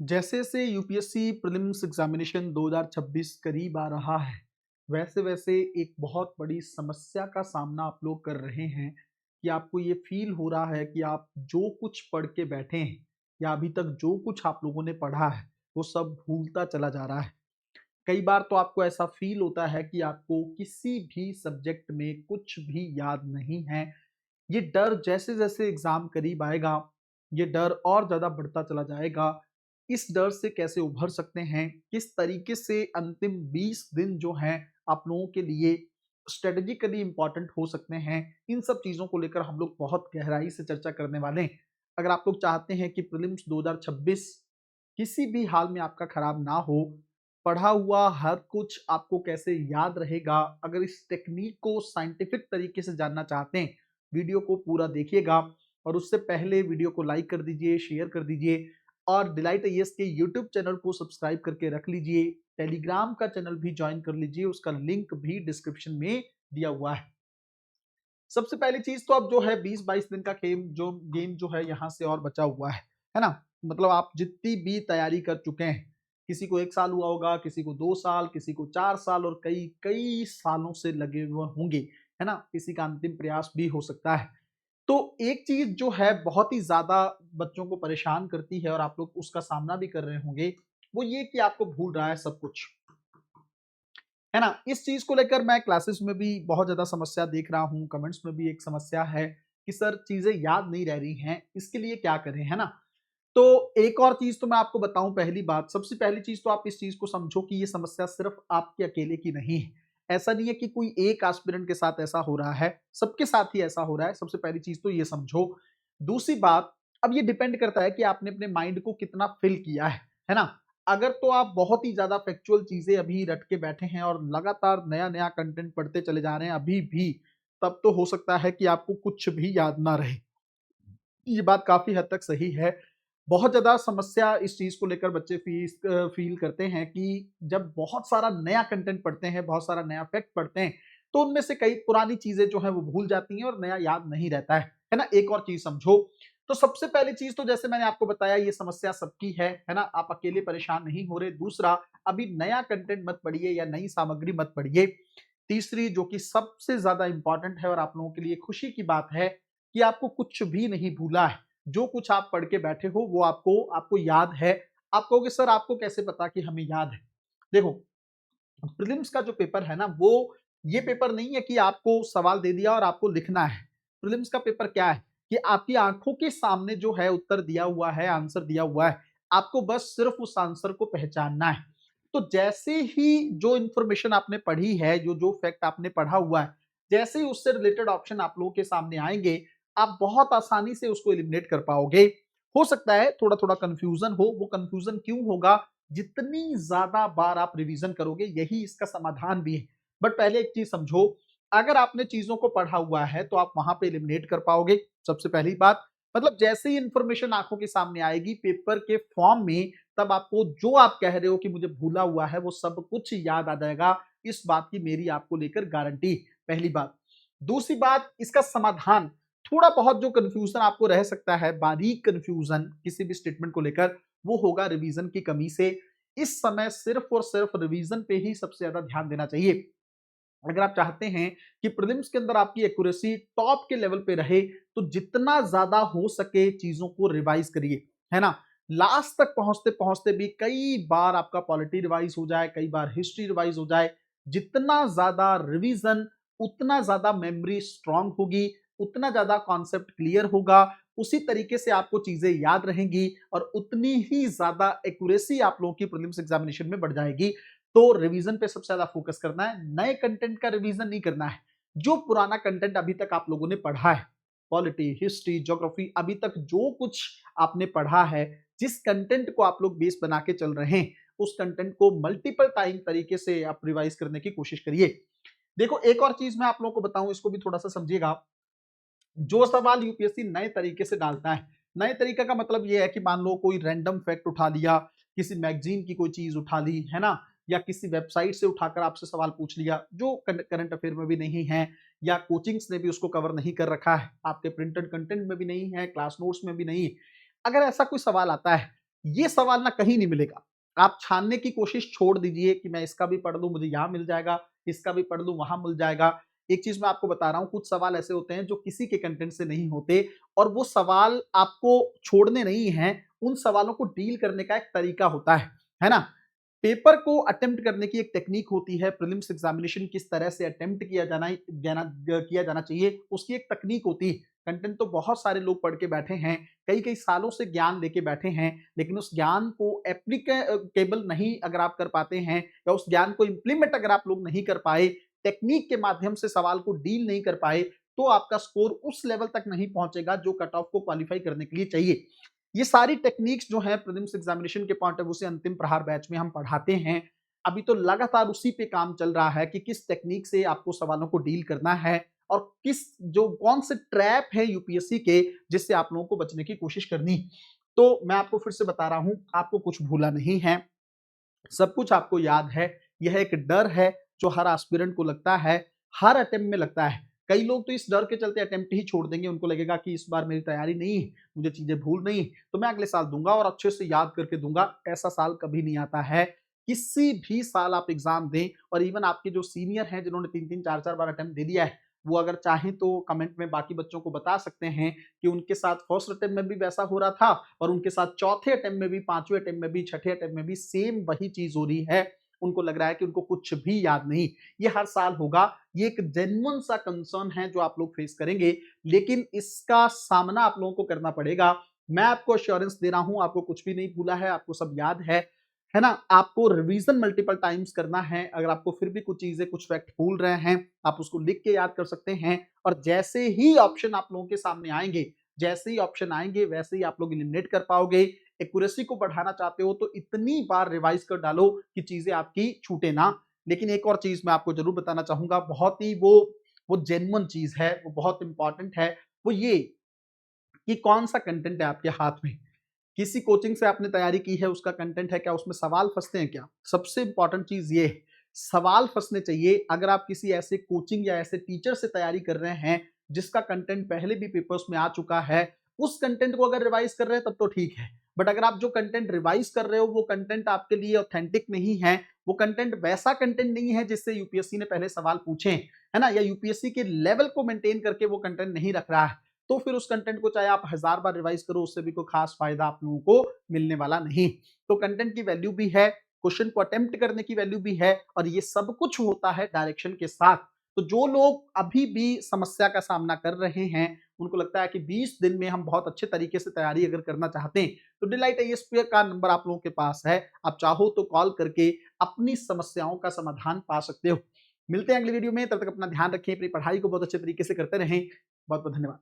जैसे से UPSC prelims examination 2026 करीब आ रहा है, वैसे वैसे एक बहुत बड़ी समस्या का सामना आप लोग कर रहे हैं कि आपको ये फील हो रहा है कि आप जो कुछ पढ़ के बैठे हैं या अभी तक जो कुछ आप लोगों ने पढ़ा है, वो सब भूलता चला जा रहा है। कई बार तो आपको ऐसा फील होता है कि आपको किसी भी सब्जेक्ट में कुछ भी याद नहीं है। ये डर जैसे-जैसे एग्ज़ाम करीब आएगा, ये डर और ज़्यादा बढ़ता चला जाएगा। इस डर से कैसे उभर सकते हैं? किस तरीके से अंतिम 20 दिन जो हैं, आप लोगों के लिए स्ट्रैटेजिकली इम्पोर्टेंट हो सकते हैं? इन सब चीज़ों को लेकर हम लोग बहुत गहराई से चर्चा करने वाले हैं। अगर आप लोग चाहते हैं कि प्रीलिम्स 2026 किसी भी हाल में आपका खराब ना हो, पढ़ा हुआ हर कुछ आपको कैसे याद रहेगा, अगर इस टेक्नीक को साइंटिफिक तरीके से जानना चाहते हैं, वीडियो को पूरा देखिएगा और उससे पहले वीडियो को लाइक कर दीजिए, शेयर कर दीजिए और डिलाइट आईएएस के यूट्यूब चैनल को सब्सक्राइब करके रख लीजिए। टेलीग्राम का चैनल भी ज्वाइन कर लीजिए, उसका लिंक भी डिस्क्रिप्शन में दिया हुआ है। सबसे पहली चीज तो अब जो है 20-22 दिन का गेम जो है यहाँ से और बचा हुआ है ना? मतलब आप जितनी भी तैयारी कर चुके हैं, किसी को 1 साल हुआ होगा, किसी को 2 साल, किसी को 4 साल और कई कई सालों से लगे हुए होंगे, है ना? किसी का अंतिम प्रयास भी हो सकता है। तो एक चीज जो है बहुत ही ज्यादा बच्चों को परेशान करती है और आप लोग उसका सामना भी कर रहे होंगे, वो ये कि आपको भूल रहा है सब कुछ, है ना? इस चीज को लेकर मैं क्लासेस में भी बहुत ज्यादा समस्या देख रहा हूँ, कमेंट्स में भी एक समस्या है कि सर चीजें याद नहीं रह रही हैं, इसके लिए क्या करें, है ना? तो एक और चीज तो मैं आपको बताऊं, पहली बात, सबसे पहली चीज तो आप इस चीज को समझो कि ये समस्या सिर्फ आपके अकेले की नहीं है। ऐसा नहीं है कि कोई एक एस्पिरेंट के साथ ऐसा हो रहा है, सबके साथ ही ऐसा हो रहा है। सबसे पहली चीज तो ये समझो। दूसरी बात, अब ये डिपेंड करता है कि आपने अपने माइंड को कितना फिल किया है ना? अगर तो आप बहुत ही ज्यादा फैक्चुअल चीजें अभी रट के बैठे हैं और लगातार नया नया कंटेंट पढ़ते चले जा रहे हैं अभी भी, तब तो हो सकता है कि आपको कुछ भी याद ना रहे। ये बात काफ़ी हद तक सही है। बहुत ज़्यादा समस्या इस चीज़ को लेकर बच्चे फ़ील करते हैं कि जब बहुत सारा नया कंटेंट पढ़ते हैं, बहुत सारा नया फैक्ट पढ़ते हैं, तो उनमें से कई पुरानी चीज़ें जो हैं वो भूल जाती हैं और नया याद नहीं रहता है ना? एक और चीज़ समझो, तो सबसे पहली चीज़ तो जैसे मैंने आपको बताया, ये समस्या सबकी है ना? आप अकेले परेशान नहीं हो रहे। दूसरा, अभी नया कंटेंट मत पढ़िए या नई सामग्री मत पढ़िए। तीसरी, जो कि सबसे ज़्यादा इम्पोर्टेंट है और आप लोगों के लिए खुशी की बात है, कि आपको कुछ भी नहीं भूला है। जो कुछ आप पढ़ के बैठे हो वो आपको आपको याद है। आप कहोगे सर आपको कैसे पता कि हमें याद है? देखो, प्रीलिम्स का जो पेपर है ना, वो ये पेपर नहीं है कि आपको सवाल दे दिया और आपको लिखना है। प्रीलिम्स का पेपर क्या है कि आपकी आँखों के सामने जो है उत्तर दिया हुआ है, आंसर दिया हुआ है। आपको बस सिर्फ़ उस आंसर को पहचानना है। तो जैसे ही जो इन्फॉर्मेशन आपने पढ़ी है, जो फैक्ट आपने पढ़ा हुआ है, जैसे ही उससे रिलेटेड ऑप्शन आप लोगों के सामने आएँगे, आप बहुत आसानी से उसको एलिमिनेट कर पाओगे। हो सकता है थोड़ा-थोड़ा कन्फ्यूज़न हो, वो कन्फ्यूज़न क्यों होगा? जितनी ज़्यादा बार आप रिवीज़न करोगे, यही इसका समाधान भी है। बट पहले एक चीज़ समझो, अगर आपने चीज़ों को पढ़ा हुआ है, तो आप वहाँ पे एलिमिनेट कर पाओगे, सबसे पहली बात। मतलब जैसे ही इन्फॉर्मेशन आँखों के सामने आएगी पेपर के फॉर्म में, तब आपको जो आप कह रहे हो कि मुझे भूला हुआ है, वो सब कुछ याद आ जाएगा। इस बात की मेरी आपको लेकर गारंटी, पहली बात। दूसरी बात, इसका समाधान, थोड़ा बहुत जो कन्फ्यूज़न आपको रह सकता है, बारीक कन्फ्यूज़न किसी भी स्टेटमेंट को लेकर, वो होगा रिवीजन की कमी से। इस समय सिर्फ और सिर्फ रिवीजन पे ही सबसे ज्यादा ध्यान देना चाहिए। अगर आप चाहते हैं कि प्रीलिम्स के अंदर आपकी एक्यूरेसी टॉप के लेवल पे रहे, तो जितना ज्यादा हो सके चीजों को रिवाइज करिए, है ना? लास्ट तक पहुंचते पहुंचते भी कई बार आपका पॉलिटी रिवाइज हो जाए, कई बार हिस्ट्री रिवाइज हो जाए। जितना ज्यादा रिवीजन, उतना ज्यादा मेमोरी स्ट्रांग होगी, उतना ज्यादा कॉन्सेप्ट क्लियर होगा, उसी तरीके से आपको चीजें याद रहेंगी और उतनी ही ज्यादा एक्यूरेसी आप लोगों की प्रीलिम्स एग्जामिनेशन में बढ़ जाएगी। तो रिवीजन पे सबसे ज्यादा फोकस करना है, नए कंटेंट का रिवीजन नहीं करना है। जो पुराना कंटेंट अभी तक आप लोगों ने पढ़ा है, पॉलिटी, हिस्ट्री, ज्योग्राफी, अभी तक जो कुछ आपने पढ़ा है, जिस कंटेंट को आप लोग बेस बना के चल रहे हैं, उस कंटेंट को मल्टीपल टाइम तरीके से आप रिवाइज करने की कोशिश करिए। देखो, एक और चीज मैं आप लोगों को बताऊं, इसको भी थोड़ा सा समझिएगा। जो सवाल यूपीएससी नए तरीके से डालता है, नए तरीके का मतलब ये है कि मान लो कोई रैंडम फैक्ट उठा लिया, किसी मैगजीन की कोई चीज उठा ली, है ना? या किसी वेबसाइट से उठाकर आपसे सवाल पूछ लिया जो करंट अफेयर में भी नहीं है, या कोचिंग्स ने भी उसको कवर नहीं कर रखा है, आपके प्रिंटेड कंटेंट में भी नहीं है, क्लास नोट्स में भी नहीं है। अगर ऐसा कोई सवाल आता है, ये सवाल ना कहीं नहीं मिलेगा। आप छानने की कोशिश छोड़ दीजिए कि मैं इसका भी पढ़ लूँ, मुझे यहाँ मिल जाएगा, इसका भी पढ़ लूँ, वहाँ मिल जाएगा। एक चीज़ मैं आपको बता रहा हूँ, कुछ सवाल ऐसे होते हैं जो किसी के कंटेंट से नहीं होते और वो सवाल आपको छोड़ने नहीं हैं, उन सवालों को डील करने का एक तरीका होता है ना? पेपर को अटेम्प्ट करने की एक टेक्नीक होती है, प्रीलिम्स एग्जामिनेशन किस तरह से अटेम्प्ट किया जाना चाहिए, उसकी एक तकनीक होती है। कंटेंट तो बहुत सारे लोग पढ़ के बैठे हैं, कई-कई सालों से ज्ञान लेके बैठे हैं, लेकिन उस ज्ञान को एप्लीकेबल नहीं अगर आप कर पाते हैं या उस ज्ञान को इम्प्लीमेंट अगर आप लोग नहीं कर पाए, टेक्नीक के माध्यम से सवाल को डील नहीं कर पाए, तो आपका स्कोर उस लेवल तक नहीं पहुंचेगा जो कट ऑफ को क्वालिफाई करने के लिए चाहिए। ये सारी टेक्निक्स जो है प्रीलिम्स एग्जामिनेशन के पॉइंट ऑफ व्यू से अंतिम प्रहार बैच में हम पढ़ाते हैं। अभी तो लगातार उसी पे काम चल रहा है कि किस टेक्निक से आपको सवालों को डील करना है और किस जो कौन से ट्रैप है यूपीएससी के जिससे आप लोगों को बचने की कोशिश करनी। तो मैं आपको फिर से बता रहा हूं, आपको कुछ भूला नहीं है, सब कुछ आपको याद है। यह एक डर है जो हर एस्पिरेंट को लगता है, हर अटेम्प्ट में लगता है। कई लोग तो इस डर के चलते अटेम्प्ट ही छोड़ देंगे, उनको लगेगा कि इस बार मेरी तैयारी नहीं है, मुझे चीजें भूल नहीं है, तो मैं अगले साल दूंगा और अच्छे से याद करके दूंगा। ऐसा साल कभी नहीं आता है। किसी भी साल आप एग्जाम दें और इवन आपके जो सीनियर हैं जिन्होंने 3-3 4-4 बार अटेम्प्ट दे दिया है, वो अगर चाहें तो कमेंट में बाकी बच्चों को बता सकते हैं कि उनके साथ फर्स्ट अटेम्प्ट में भी वैसा हो रहा था और उनके साथ चौथे अटेम्प्ट में भी, पांचवें अटेम्प्ट में भी, छठे अटेम्प्ट में भी सेम वही चीज हो रही है। उनको लग रहा है कि उनको कुछ भी याद नहीं। ये हर साल होगा। ये एक जेन्युइन सा कंसर्न है जो आप लोग फेस करेंगे, लेकिन इसका सामना आप लोगों को करना पड़ेगा। मैं आपको अश्योरेंस दे रहा हूं, आपको कुछ भी नहीं भूला है, आपको सब याद है ना? आपको रिवीजन मल्टीपल टाइम्स करना है। अगर आपको फिर भी कुछ चीजें, कुछ फैक्ट भूल रहे हैं, आप उसको लिख के याद कर सकते हैं और जैसे ही ऑप्शन आप लोगों के सामने आएंगे, जैसे ही ऑप्शन आएंगे वैसे ही आप लोग एलिमिनेट कर पाओगे। एक्यूरेसी को बढ़ाना चाहते हो तो इतनी बार रिवाइज कर डालो कि चीजें आपकी छूटे ना। लेकिन एक और चीज मैं आपको जरूर बताना चाहूंगा, बहुत ही वो जेन्युइन चीज है, वो बहुत इंपॉर्टेंट है। वो ये कि कौन सा कंटेंट है आपके हाथ में। किसी कोचिंग से आपने तैयारी की है, उसका कंटेंट है क्या, उसमें सवाल फंसते हैं क्या? सबसे इंपॉर्टेंट चीज ये है, सवाल फंसने चाहिए। अगर आप किसी ऐसे कोचिंग या ऐसे टीचर से तैयारी कर रहे हैं जिसका कंटेंट पहले भी पेपर्स में आ चुका है, उस कंटेंट को अगर रिवाइज कर रहे हैं तब तो ठीक है। बट अगर आप जो कंटेंट रिवाइज कर रहे हो वो कंटेंट आपके लिए ऑथेंटिक नहीं है, वो कंटेंट वैसा कंटेंट नहीं है जिससे यूपीएससी ने पहले सवाल पूछे, है ना, या यूपीएससी के लेवल को मेंटेन करके वो कंटेंट नहीं रख रहा है, तो फिर उस कंटेंट को चाहे आप 1000 बार रिवाइज करो, उससे भी कोई खास फायदा आप लोगों को मिलने वाला नहीं। तो कंटेंट की वैल्यू भी है, क्वेश्चन को अटेम्प्ट करने की वैल्यू भी है और ये सब कुछ होता है डायरेक्शन के साथ। तो जो लोग अभी भी समस्या का सामना कर रहे हैं, उनको लगता है कि 20 दिन में हम बहुत अच्छे तरीके से तैयारी अगर करना चाहते हैं, तो डिलाइट आईएएस का नंबर आप लोगों के पास है। आप चाहो तो कॉल करके अपनी समस्याओं का समाधान पा सकते हो। मिलते हैं अगली वीडियो में, तब तक अपना ध्यान रखें, अपनी पढ़ाई को बहुत अच्छे तरीके से करते रहें। बहुत बहुत धन्यवाद।